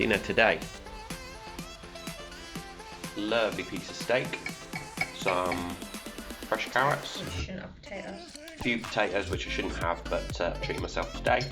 dinner today. Lovely piece of steak, some fresh carrots, You shouldn't have potatoes. a few potatoes which I shouldn't have, but treating myself today,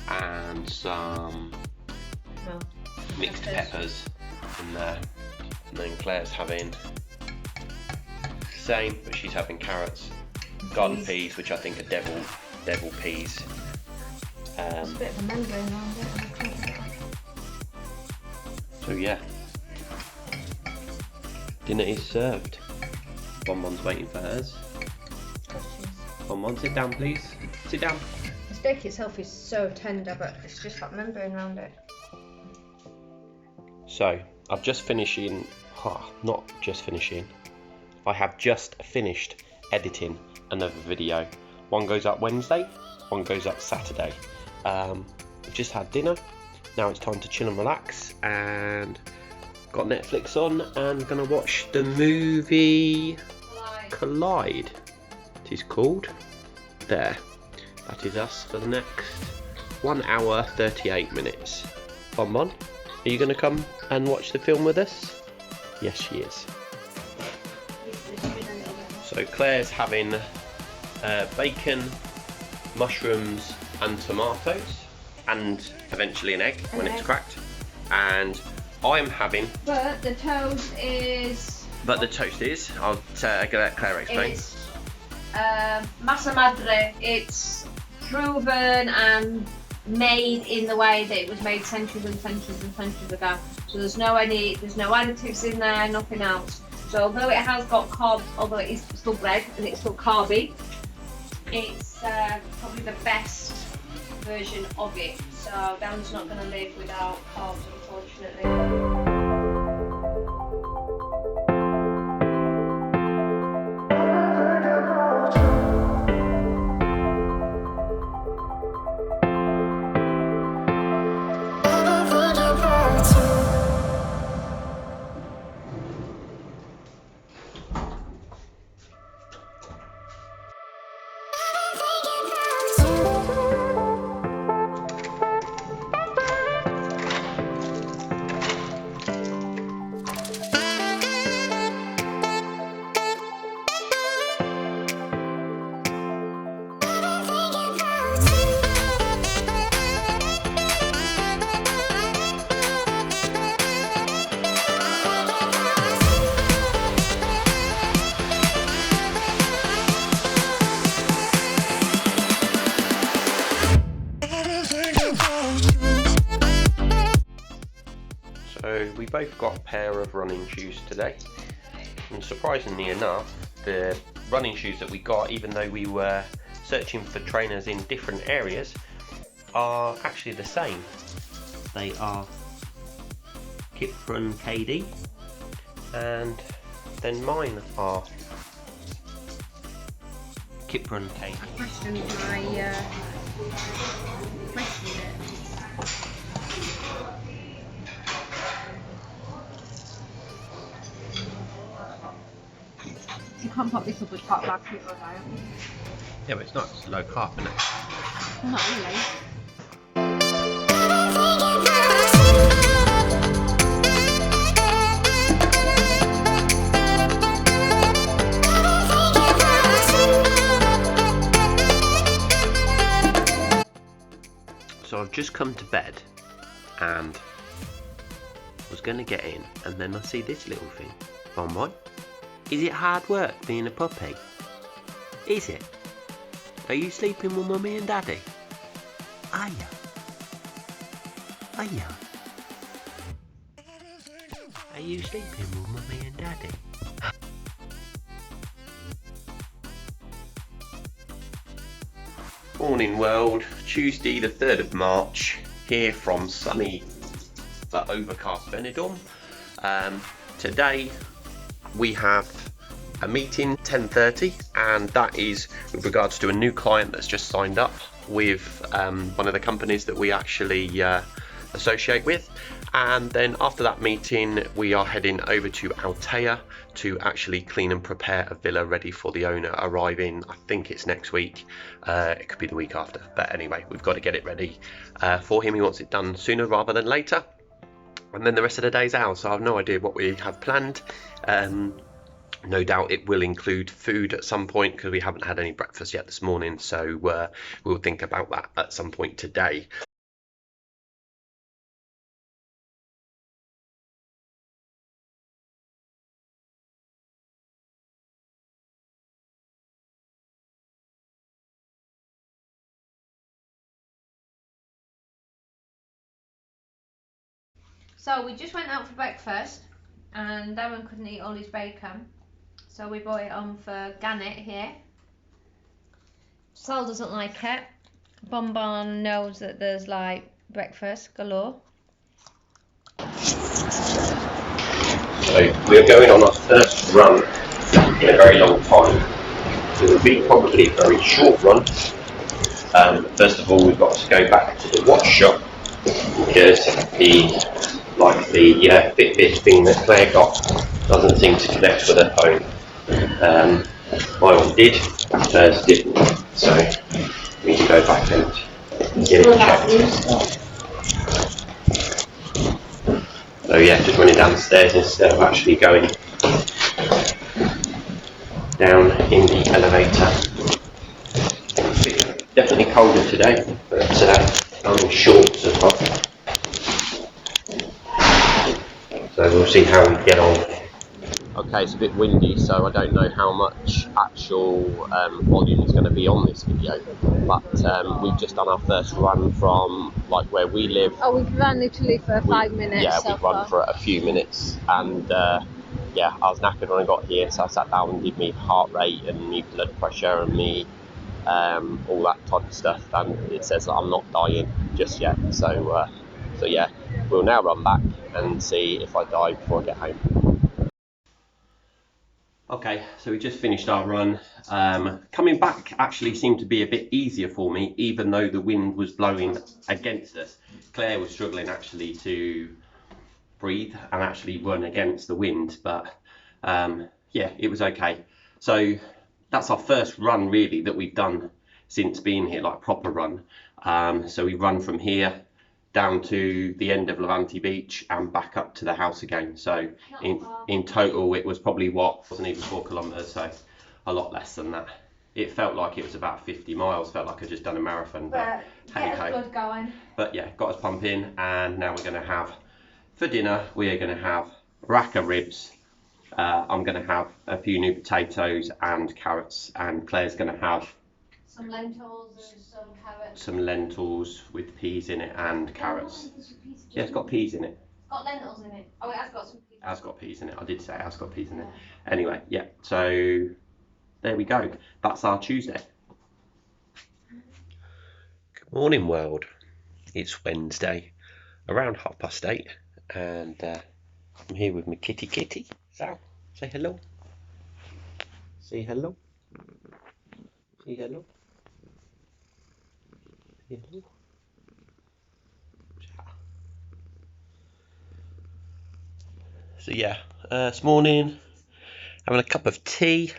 and some mixed peppers in there. And then Claire's having the same, but she's having carrots, garden peas, which I think are devil peas. There's a bit of a membrane around it. So yeah, dinner is served. Bonbon's waiting for hers. Bonbon, sit down please. Sit down. The steak itself is so tender, but it's just that membrane around it. So I've just finishing, not just finishing, I have just finished editing another video. One goes up Wednesday, one goes up Saturday. We've just had dinner. Now it's time to chill and relax, and got Netflix on and gonna watch the movie Collide. It is called. There. That is us for the next 1 hour 38 minutes. Bonbon, are you gonna come and watch the film with us? Yes, she is. So Claire's having bacon, mushrooms and tomatoes, and eventually an egg when it's cracked. And I'm having... But the toast is... I'll let Claire explain. It's massa madre. It's proven and made in the way that it was made centuries and centuries and centuries ago. So there's no additives in there, nothing else. So although it has got carbs, although it is still bread and it's still carby, it's probably the best version of it. So Dan's not going to live without carbs, unfortunately. So we both got a pair of running shoes today, and surprisingly enough, the running shoes that we got, even though we were searching for trainers in different areas, are actually the same. They are Kipron KD, and then mine are Kipron KD. I questioned it. You can't pop this up with hot back people, right? Yeah, but it's not low carb, isn't it? Not really. So I've just come to bed and was going to get in, and then I see this little thing. Bonbon, is it hard work being a puppy? Is it? Are you sleeping with Mummy and Daddy? Are you? Are you? Are you sleeping with Mummy and Daddy? Morning world, Tuesday the 3rd of March, here from sunny but overcast Benidorm. Today we have a meeting 10:30, and that is with regards to a new client that's just signed up with one of the companies that we actually associate with. And then after that meeting, we are heading over to Altea to actually clean and prepare a villa ready for the owner, arriving, I think it's next week. It could be the week after, but anyway, we've got to get it ready for him. He wants it done sooner rather than later. and then the rest of the day's ours. So I have no idea what we have planned. No doubt it will include food at some point because we haven't had any breakfast yet this morning, so we'll think about that at some point today. So we just went out for breakfast and Darren couldn't eat all his bacon, so we brought it on for Gannet here. Sal doesn't like it. Bonbon knows that there's like breakfast galore. So we're going on our first run in a very long time. So it'll be probably a very short run. First of all, we've got to go back to the watch shop because the Fitbit thing that Claire got doesn't seem to connect with her phone. My one did, hers didn't. So we need to go back and get it checked. So yeah, just running downstairs instead of actually going down in the elevator. It's definitely colder today, but I'm in shorts as well. So we'll see how we get on. Okay, it's a bit windy, so I don't know how much actual volume is going to be on this video, but we've just done our first run from like where we live. Oh, we've run literally for 5 minutes. Yeah, we've run for a few minutes, and yeah, I was knackered when I got here, so I sat down and did me heart rate and me blood pressure and me all that type of stuff, and it says that I'm not dying just yet. So yeah, we'll now run back and see if I die before I get home. Okay, so we just finished our run. Coming back actually seemed to be a bit easier for me, even though the wind was blowing against us. Claire was struggling actually to breathe and actually run against the wind, but yeah, it was okay. So that's our first run really that we've done since being here, like proper run. So we run from here down to the end of Levante Beach and back up to the house again. So in total it was probably wasn't even 4 kilometres, so a lot less than that. It felt like it was about 50 miles, felt like I just done a marathon, but hey ho. Good going. But yeah, got us pumping, and now we're going to have, for dinner, we are going to have rack of ribs. I'm going to have a few new potatoes and carrots, and Claire's going to have some lentils and some carrots. Some lentils with peas in it and carrots. Yeah, it's got peas in it. It's got lentils in it. Oh, it has got some peas. It has got peas in it. I did say it has got peas in it. Anyway, yeah, so there we go. That's our Tuesday. Good morning, world. It's Wednesday, around 8:30, and I'm here with my kitty. Sal, say hello. Say hello. Say hello. Say hello. So yeah, this morning having a cup of tea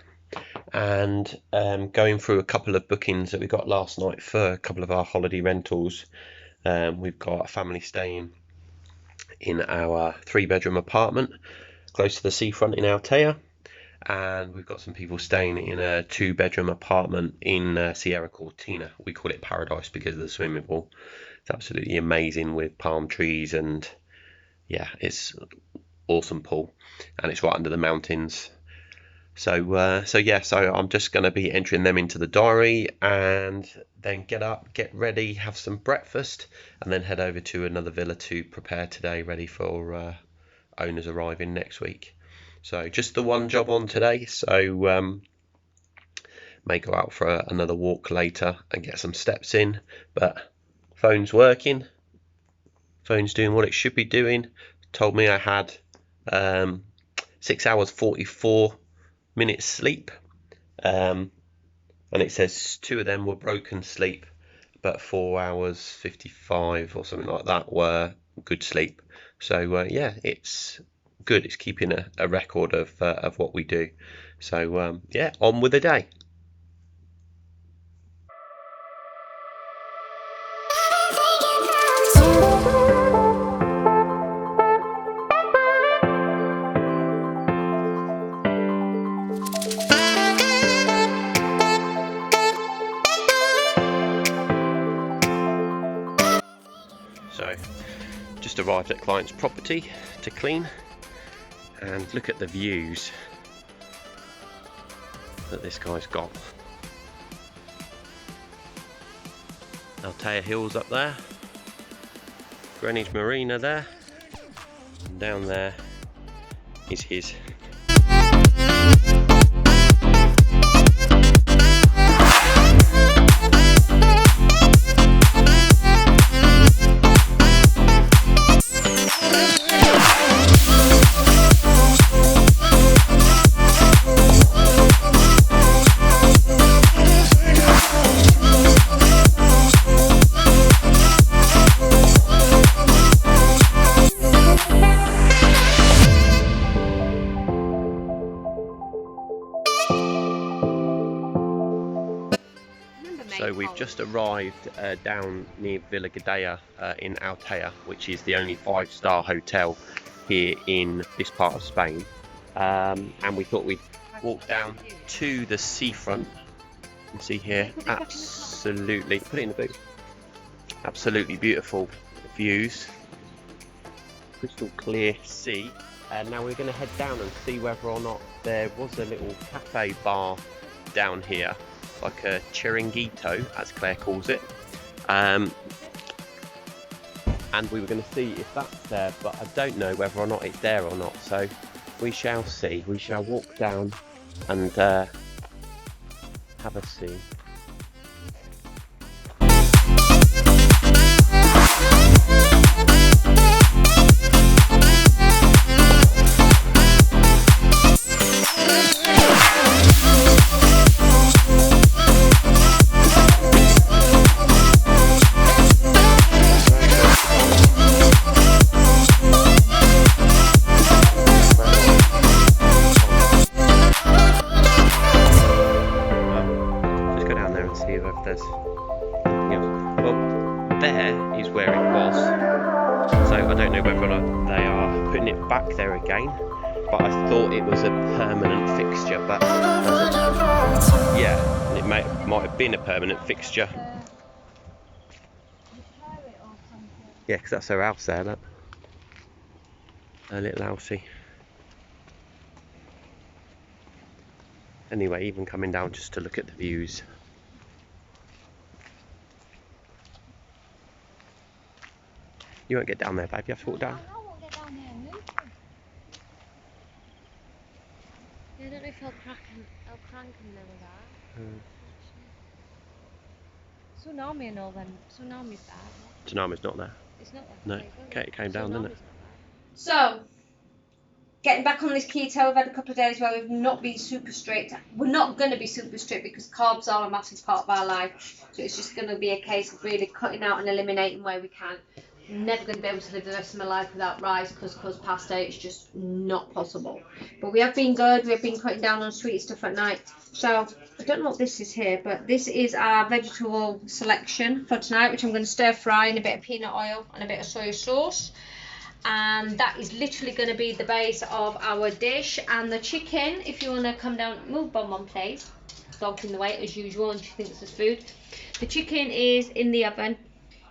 and going through a couple of bookings that we got last night for a couple of our holiday rentals. We've got a family staying in our 3-bedroom apartment close to the seafront in Altea, and we've got some people staying in a 2-bedroom apartment in Sierra Cortina. We call it Paradise because of the swimming pool. It's absolutely amazing with palm trees, and yeah, it's awesome pool, and it's right under the mountains. So yeah, so I'm just going to be entering them into the diary and then get up, get ready, have some breakfast, and then head over to another villa to prepare today, ready for owners arriving next week. So just the one job on today, so may go out for another walk later and get some steps in, but phone's working, phone's doing what it should be doing. Told me I had 6 hours 44 minutes sleep, and it says 2 of them were broken sleep, but 4 hours 55 or something like that were good sleep. So yeah, it's good. It's keeping a record of what we do. So yeah, on with the day. just arrived at client's property to clean, and look at the views that this guy's got. Altea Hills up there, Greenwich Marina there, and down there is his. So we've just arrived down near Villa Gadea in Altea, which is the only 5-star hotel here in this part of Spain. And we thought we'd walk down to the seafront. You can see here, absolutely, put it in the boot, absolutely beautiful views, crystal clear sea. And now we're going to head down and see whether or not there was a little cafe bar down here, like a chiringuito, as Claire calls it, and we were going to see if that's there, but I don't know whether or not it's there or not, so we shall see. We shall walk down and have a see. There is where it was, so I don't know whether or not they are putting it back there again, but I thought it was a permanent fixture, but yeah, it might have been a permanent fixture. Yeah, because that's her house there, look, her little housey. Anyway, even coming down just to look at the views. You won't get down there, babe. You have to walk down. I won't get down there and move. Yeah, I don't know if I'll crank and know that. Tsunami and all them. Tsunami's bad. Tsunami's not there. It's not there. No, it came down, didn't it? So, getting back on this keto, we've had a couple of days where we've not been super strict. We're not going to be super strict because carbs are a massive part of our life. So it's just going to be a case of really cutting out and eliminating where we can. I'm never going to be able to live the rest of my life without rice, couscous, pasta. It's just not possible. But we have been good. We've been cutting down on sweet stuff at night. So I don't know what this is here, but this is our vegetable selection for tonight, which I'm going to stir fry in a bit of peanut oil and a bit of soy sauce. And that is literally going to be the base of our dish. And the chicken, if you want to come down, move Bonbon please. Dog's in the way as usual and she thinks it's food. The chicken is in the oven.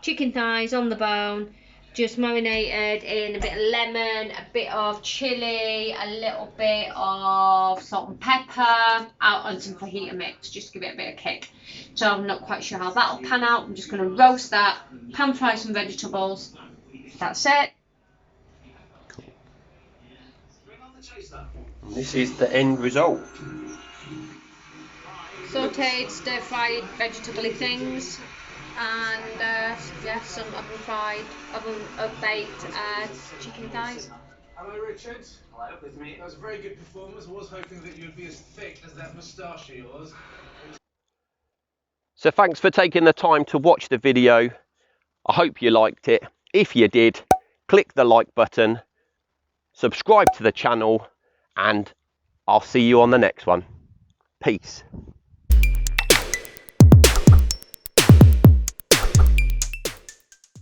Chicken thighs on the bone, just marinated in a bit of lemon, a bit of chilli, a little bit of salt and pepper, out on some fajita mix, just to give it a bit of kick. So I'm not quite sure how that'll pan out. I'm just going to roast that, pan fry some vegetables. That's it. Cool. And this is the end result. Sauteed, stir-fried, vegetable-y things. And yeah, some oven-baked chicken thighs. Hello, Richard. Hello, good to meet you. That was a very good performance. I was hoping that you'd be as thick as that moustache of yours. So thanks for taking the time to watch the video. I hope you liked it. If you did, click the like button, subscribe to the channel, and I'll see you on the next one. Peace.